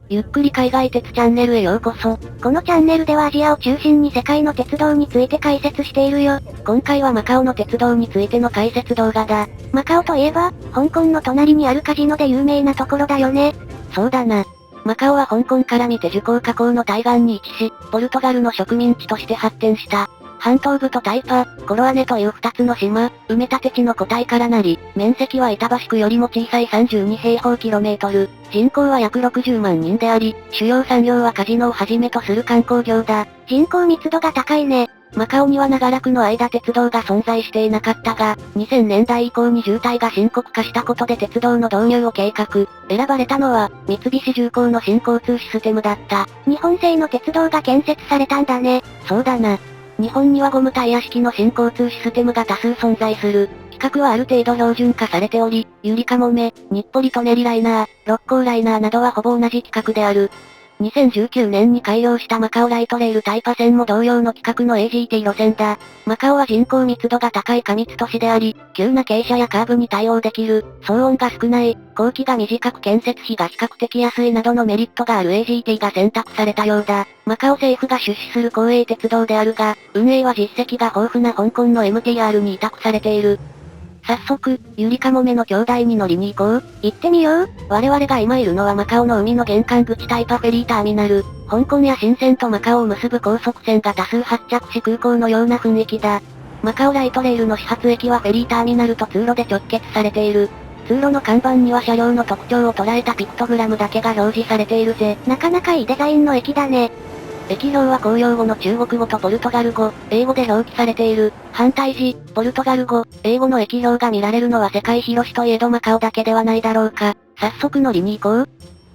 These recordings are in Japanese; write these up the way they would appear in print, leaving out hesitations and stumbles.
ゆっくり海外鉄チャンネルへようこそ。このチャンネルではアジアを中心に世界の鉄道について解説しているよ。今回はマカオの鉄道についての解説動画だ。マカオといえば、香港の隣にあるカジノで有名なところだよね。そうだな。マカオは香港から見てジュコー河口の対岸に位置し、ポルトガルの植民地として発展した。半島部とタイパ、コロアネという二つの島、埋め立て地の個体からなり、面積は板橋区よりも小さい32平方キロメートル、人口は約60万人であり、主要産業はカジノをはじめとする観光業だ。人口密度が高いね。マカオには長らくの間鉄道が存在していなかったが、2000年代以降に渋滞が深刻化したことで鉄道の導入を計画。選ばれたのは、三菱重工の新交通システムだった。日本製の鉄道が建設されたんだね。そうだな。日本にはゴムタイヤ式の新交通システムが多数存在する。規格はある程度標準化されており、ゆりかもめ、日暮里舎人ライナー、六甲ライナーなどはほぼ同じ規格である。2019年に開業したマカオライトレールタイパ線も同様の規格の AGT 路線だ。マカオは人口密度が高い過密都市であり、急な傾斜やカーブに対応できる、騒音が少ない、工期が短く建設費が比較的安いなどのメリットがある AGT が選択されたようだ。マカオ政府が出資する公営鉄道であるが、運営は実績が豊富な香港の MTR に委託されている。早速、ゆりかもめの兄弟に乗りに行こう。行ってみよう。我々が今いるのはマカオの海の玄関口タイパフェリーターミナル。香港や深センとマカオを結ぶ高速船が多数発着し空港のような雰囲気だ。マカオライトレールの始発駅はフェリーターミナルと通路で直結されている。通路の看板には車両の特徴を捉えたピクトグラムだけが表示されているぜ。なかなかいいデザインの駅だね。駅表は公用語の中国語とポルトガル語、英語で表記されている。反対時、ポルトガル語、英語の駅表が見られるのは世界広しといえどマカオだけではないだろうか。早速乗りに行こう。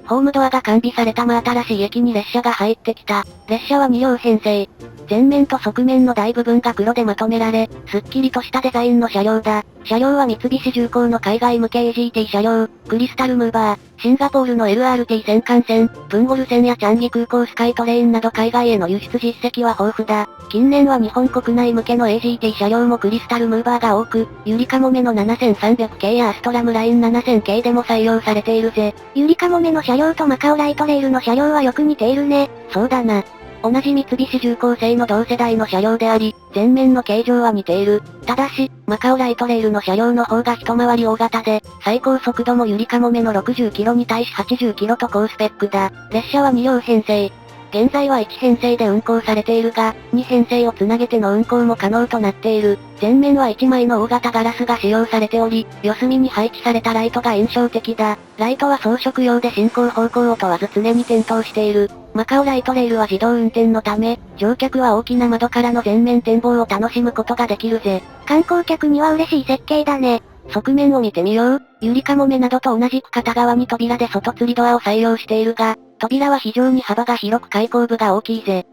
ホームドアが完備された真新しい駅に列車が入ってきた。列車は2両編成。前面と側面の大部分が黒でまとめられ、すっきりとしたデザインの車両だ。車両は三菱重工の海外向け AGT 車両、クリスタルムーバー、シンガポールの LRT 戦艦線、プンゴル線やチャンギ空港スカイトレインなど海外への輸出実績は豊富だ。近年は日本国内向けの AGT 車両もクリスタルムーバーが多く、ゆりかもめの7300系やアストラムライン7000系でも採用されているぜ。ゆりかもめの車両とマカオライトレールの車両はよく似ているね。そうだな。同じ三菱重工製の同世代の車両であり、前面の形状は似ている。ただし、マカオライトレールの車両の方が一回り大型で、最高速度もゆりかもめの60キロに対し80キロと高スペックだ。列車は2両編成。現在は1編成で運行されているが、2編成をつなげての運行も可能となっている。前面は1枚の大型ガラスが使用されており、四隅に配置されたライトが印象的だ。ライトは装飾用で進行方向を問わず常に点灯している。マカオライトレールは自動運転のため、乗客は大きな窓からの全面展望を楽しむことができるぜ。観光客には嬉しい設計だね。側面を見てみよう。ゆりかもめなどと同じく片側に扉で外吊りドアを採用しているが、扉は非常に幅が広く開口部が大きいぜ。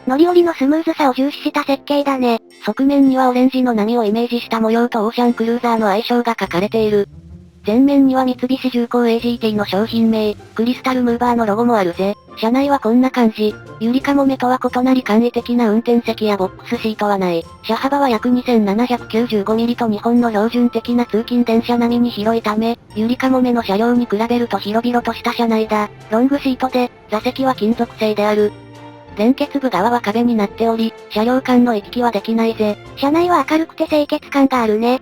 乗り降りのスムーズさを重視した設計だね。側面にはオレンジの波をイメージした模様とオーシャンクルーザーの愛称が書かれている。前面には三菱重工 AGT の商品名、クリスタルムーバーのロゴもあるぜ。車内はこんな感じ。ゆりかもめとは異なり簡易的な運転席やボックスシートはない。車幅は約 2795mm と日本の標準的な通勤電車並みに広いため、ゆりかもめの車両に比べると広々とした車内だ。ロングシートで、座席は金属製である。連結部側は壁になっており、車両間の行き来はできないぜ。車内は明るくて清潔感があるね。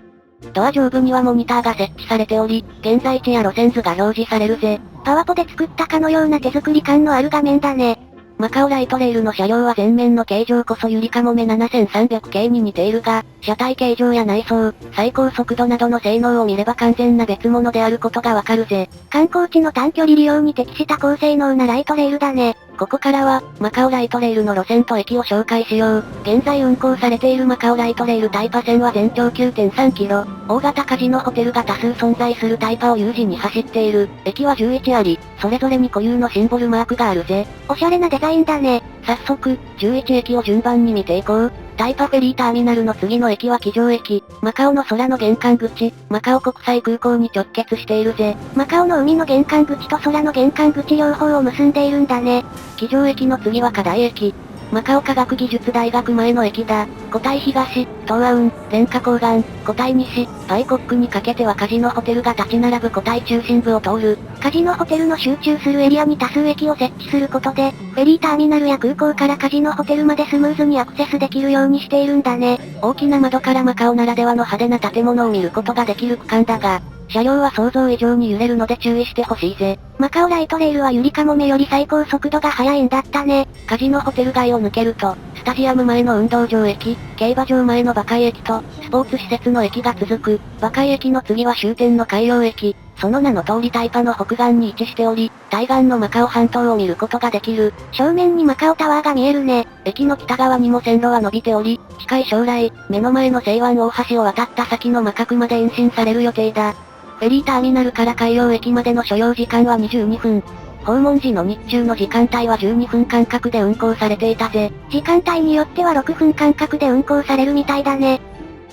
ドア上部にはモニターが設置されており、現在地や路線図が表示されるぜ。パワポで作ったかのような手作り感のある画面だね。マカオライトレールの車両は前面の形状こそゆりかもめ7300系に似ているが、車体形状や内装、最高速度などの性能を見れば完全な別物であることがわかるぜ。観光地の短距離利用に適した高性能なライトレールだね。ここからは、マカオライトレールの路線と駅を紹介しよう。現在運行されているマカオライトレールタイパ線は全長 9.3 キロ。大型カジノホテルが多数存在するタイパを有事に走っている。駅は11あり、それぞれに固有のシンボルマークがあるぜ。おしゃれなデザインだね。早速、11駅を順番に見ていこう。タイパフェリーターミナルの次の駅は機場駅。マカオの空の玄関口、マカオ国際空港に直結しているぜ。マカオの海の玄関口と空の玄関口両方を結んでいるんだね。機場駅の次はカダイ駅。マカオ科学技術大学前の駅だ。コタイ東、東亜運、レンカ港岸、コタイ西、パイコックにかけてはカジノホテルが立ち並ぶコタイ中心部を通る。カジノホテルの集中するエリアに多数駅を設置することで、フェリーターミナルや空港からカジノホテルまでスムーズにアクセスできるようにしているんだね。大きな窓からマカオならではの派手な建物を見ることができる区間だが、車両は想像以上に揺れるので注意してほしいぜ。マカオライトレールはゆりかもめより最高速度が速いんだったね。カジノホテル街を抜けると、スタジアム前の運動場駅、競馬場前の馬海駅と、スポーツ施設の駅が続く。馬海駅の次は終点の海洋駅。その名の通りタイパの北岸に位置しており、対岸のマカオ半島を見ることができる。正面にマカオタワーが見えるね。駅の北側にも線路は伸びており、近い将来、目の前の西湾大橋を渡った先のマカクまで延伸される予定だ。フェリーターミナルから海洋駅までの所要時間は22分。訪問時の日中の時間帯は12分間隔で運行されていたぜ。時間帯によっては6分間隔で運行されるみたいだね。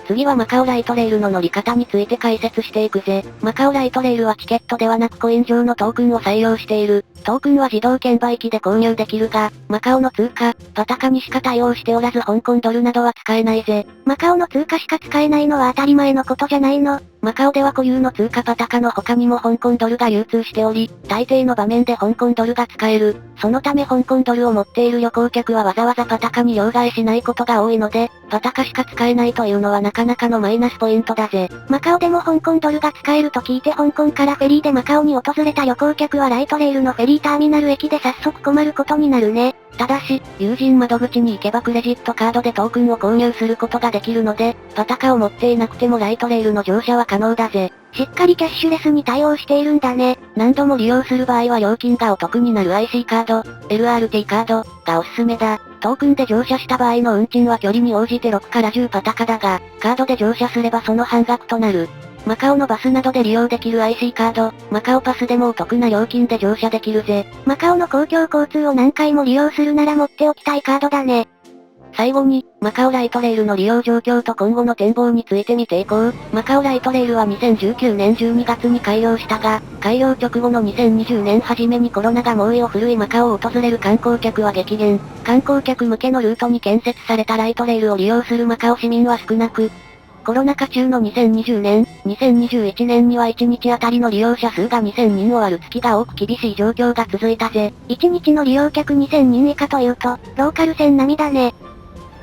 次はマカオライトレールの乗り方について解説していくぜ。マカオライトレールはチケットではなくコイン上のトークンを採用している。トークンは自動券売機で購入できるが、マカオの通貨、パタカにしか対応しておらず香港ドルなどは使えないぜ。マカオの通貨しか使えないのは当たり前のことじゃないの。マカオでは固有の通貨パタカの他にも香港ドルが流通しており、大抵の場面で香港ドルが使える。そのため香港ドルを持っている旅行客はわざわざパタカに両替しないことが多いので、パタカしか使えないというのはなかなかのマイナスポイントだぜ。マカオでも香港ドルが使えると聞いて香港からフェリーでマカオに訪れた旅行客はライトレールのフェリーターミナル駅で早速困ることになるね。ただし、有人窓口に行けばクレジットカードでトークンを購入することができるので、パタカを持っていなくてもライトレールの乗車は可能だぜ。しっかりキャッシュレスに対応しているんだね。何度も利用する場合は料金がお得になる IC カード、LRT カードがおすすめだ。トークンで乗車した場合の運賃は距離に応じて6から10パタカだが、カードで乗車すればその半額となる。マカオのバスなどで利用できる IC カード、マカオパスでもお得な料金で乗車できるぜ。マカオの公共交通を何回も利用するなら持っておきたいカードだね。最後に、マカオライトレールの利用状況と今後の展望について見ていこう。マカオライトレールは2019年12月に開業したが、開業直後の2020年初めにコロナが猛威を振るいマカオを訪れる観光客は激減。観光客向けのルートに建設されたライトレールを利用するマカオ市民は少なく、コロナ禍中の2020年、2021年には1日あたりの利用者数が2000人を割る月が多く厳しい状況が続いたぜ。1日の利用客2000人以下というと、ローカル線並みだね。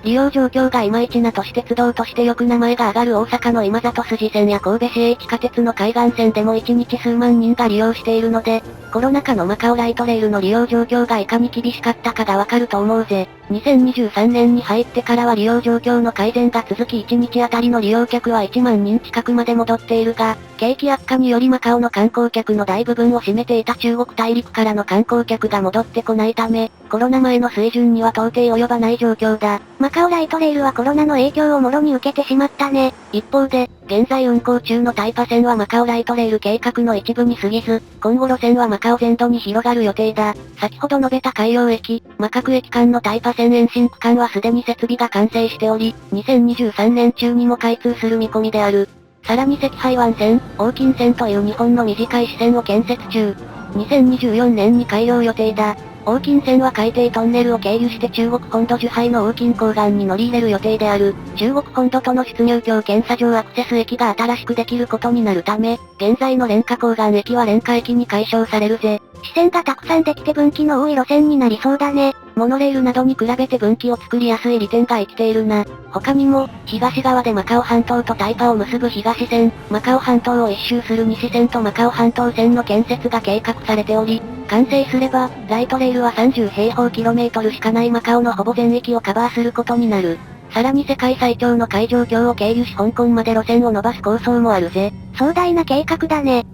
利用状況がいまいちな都市鉄道としてよく名前が挙がる大阪の今里筋線や神戸市営地下鉄の海岸線でも1日数万人が利用しているので、コロナ禍のマカオライトレールの利用状況がいかに厳しかったかがわかると思うぜ。2023年に入ってからは利用状況の改善が続き1日あたりの利用客は1万人近くまで戻っているが、景気悪化によりマカオの観光客の大部分を占めていた中国大陸からの観光客が戻ってこないため、コロナ前の水準には到底及ばない状況だ。マカオライトレールはコロナの影響をもろに受けてしまったね。一方で、現在運行中のタイパ線はマカオライトレール計画の一部に過ぎず、今後路線はマカオ全土に広がる予定だ。先ほど述べた海洋駅、マカク駅間のタイパ線延伸区間はすでに設備が完成しており、2023年中にも開通する見込みである。さらに赤海湾線、オーキン線という日本の短い支線を建設中。2024年に開業予定だ。オーキン線は海底トンネルを経由して中国本土樹海のオーキン港岸に乗り入れる予定である。中国本土との出入境検査場アクセス駅が新しくできることになるため、現在のレンカ港岸駅はレンカ駅に解消されるぜ。支線がたくさんできて分岐の多い路線になりそうだね。モノレールなどに比べて分岐を作りやすい利点が生きているな。他にも、東側でマカオ半島とタイパを結ぶ東線、マカオ半島を一周する西線とマカオ半島線の建設が計画されており、完成すれば、ライトレールは30平方キロメートルしかないマカオのほぼ全域をカバーすることになる。さらに世界最長の海上橋を経由し香港まで路線を伸ばす構想もあるぜ。壮大な計画だね。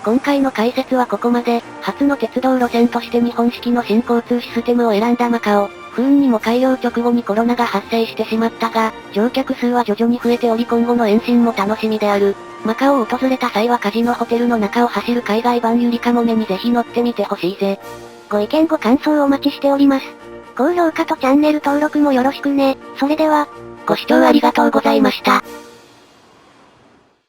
今回の解説はここまで、初の鉄道路線として日本式の新交通システムを選んだマカオ。不運にも開業直後にコロナが発生してしまったが、乗客数は徐々に増えており今後の延伸も楽しみである。マカオを訪れた際はカジノホテルの中を走る海外版ゆりかもめにぜひ乗ってみてほしいぜ。ご意見ご感想お待ちしております。高評価とチャンネル登録もよろしくね。それでは、ご視聴ありがとうございました。